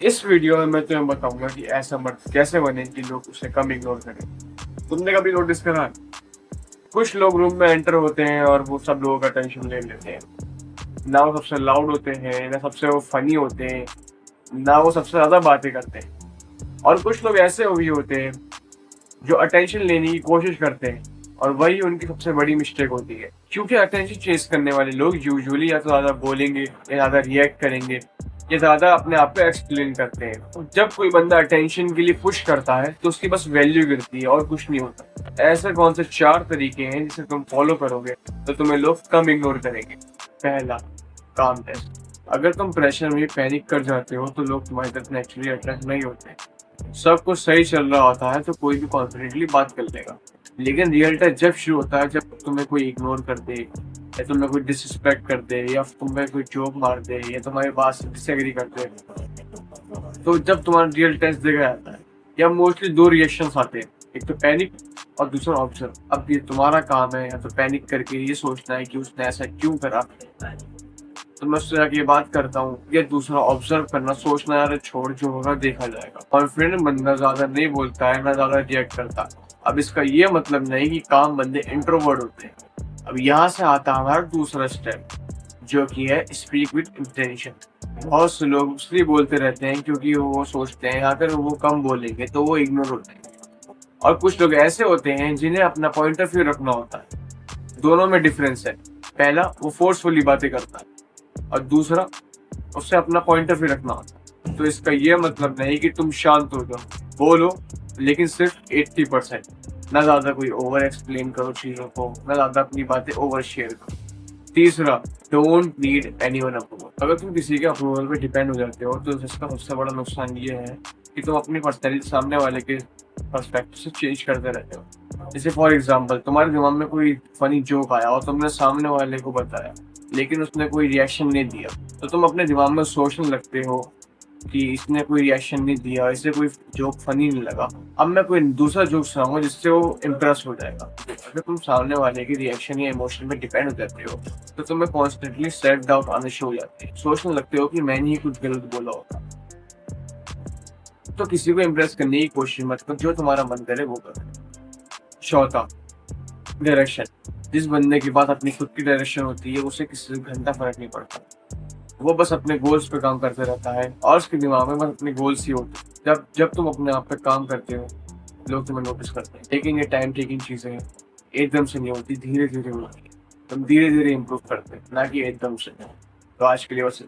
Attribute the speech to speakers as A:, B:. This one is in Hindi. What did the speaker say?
A: इस वीडियो में मैं तुम्हें बताऊंगा कि ऐसा मर्द कैसे बने कि लोग उसे कम इग्नोर करें। तुमने कभी नोटिस करा है? कुछ लोग रूम में एंटर होते हैं और वो सब लोगों का टेंशन ले लेते हैं। ना वो सबसे लाउड होते हैं, ना सबसे वो फनी होते हैं, ना वो सबसे ज्यादा बातें करते हैं। और कुछ लोग ऐसे भी होते हैं जो अटेंशन लेने की कोशिश करते हैं, और वही उनकी सबसे बड़ी मिस्टेक होती है, क्योंकि अटेंशन चेस करने वाले लोग यूजुअली या तो ज्यादा बोलेंगे या ज्यादा रिएक्ट करेंगे या ज्यादा अपने आप को एक्सप्लेन करते हैं। और जब कोई बंदा अटेंशन के लिए पुश करता है तो उसकी बस वैल्यू गिरती है और कुछ नहीं होता। ऐसे कौन से 4 तरीके हैं जिसे तुम फॉलो करोगे तो तुम्हें लोग कम इग्नोर करेंगे। पहला, काम टेस्ट। अगर तुम प्रेशर में पैनिक कर जाते हो तो लोग तुम्हारी तरफ नेचुरली अट्रैक्ट नहीं होते। सब कुछ सही चल रहा होता है तो कोई भी कॉन्फिडेंटली बात कर लेगा, लेकिन रियल टाइम जब शुरू होता है, जब तुम्हें कोई इग्नोर कर दे या तुम्हें कोई डिसरिस्पेक्ट कर दे या तुम्हें कोई जोक मार दे या तुम्हारी बात से डिसएग्री कर दे, तो जब तुम्हारा रियल टेस्ट देखा जाता है, या मोस्टली 2 रिएक्शंस आते हैं, एक तो पैनिक और दूसरा ऑब्जर्व। अब ये तुम्हारा काम है या तो पैनिक करके ये सोचना है कि उसने ऐसा क्यों करा, तो मैं उससे जाके ये बात करता हूँ, या दूसरा ऑब्जर्व करना, सोचना यार छोड़, जो होगा देखा जाएगा। कॉन्फिडेंट बंदा ज्यादा नहीं बोलता है, ना ज्यादा रिएक्ट करता। अब इसका ये मतलब नहीं कि काम बंदे इंट्रोवर्ट होते हैं। अब यहाँ से आता है हमारा दूसरा स्टेप, जो कि है स्पीक विद इंटेंशन। बहुत से लोग इसलिए बोलते रहते हैं क्योंकि वो सोचते हैं अगर वो कम बोलेंगे तो वो इग्नोर होते हैं। और कुछ लोग ऐसे होते हैं जिन्हें अपना पॉइंट ऑफ व्यू रखना होता है। दोनों में डिफरेंस है। पहला, वो फोर्सफुली बातें करता है, और दूसरा, उससे अपना पॉइंट ऑफ व्यू रखना होता है। तो इसका ये मतलब नहीं कि तुम शांत हो जाओ, बोलो, लेकिन सिर्फ 80%। ना ज्यादा कोई ओवर एक्सप्लेन करो चीजों को, ना ज्यादा अपनी बातें ओवर शेयर करो। तीसरा, डोंट नीड एनीवन अप्रूवल। अगर तुम किसी के अप्रूवल पे डिपेंड हो जाते हो तो इसका सबसे बड़ा नुकसान ये है कि तुम अपनी पर्सनैलिटी सामने वाले के पर्सपेक्टिव से चेंज करते रहते हो। जैसे फॉर एग्जांपल, तुम्हारे दिमाग में कोई फनी जोक आया और तुमने सामने वाले को बताया, लेकिन उसने कोई रिएक्शन नहीं दिया, तो तुम अपने दिमाग में सोचने लगते हो कि इसने कोई रिएक्शन नहीं दिया, इसे कोई जोक फनी नहीं लगा, अब मैं कोई दूसरा जोक सुनाऊंगा जिससे वो इम्प्रेस हो जाएगा। अगर तुम सामने वाले की रिएक्शन या इमोशन पे डिपेंड हो जाते हो तो तुम्हें कॉन्स्टेंटली सेल्फ डाउट आने शुरू हो जाते हैं। सोचने लगते हो कि मैंने ही कुछ गलत बोला होगा। तो किसी को इम्प्रेस करने की कोशिश मत करो, जो तुम्हारा मन करे वो करो। चौथा, डायरेक्शन। जिस बंदे के पास अपनी खुद की डायरेक्शन होती है उसे किसी से घंटा फर्क नहीं पड़ता। वो बस अपने गोल्स पे काम करते रहता है और उसके दिमाग में बस अपने गोल्स ही होते हैं। जब जब तुम अपने आप पे काम करते हो, लोग तुम्हें नोटिस करते हैं। टेकिंग ए टाइम, टेकिंग चीजें एकदम से नहीं होती, धीरे धीरे होती है। तुम धीरे धीरे इम्प्रूव करते हैं, ना कि एकदम से। तो आज के लिए बस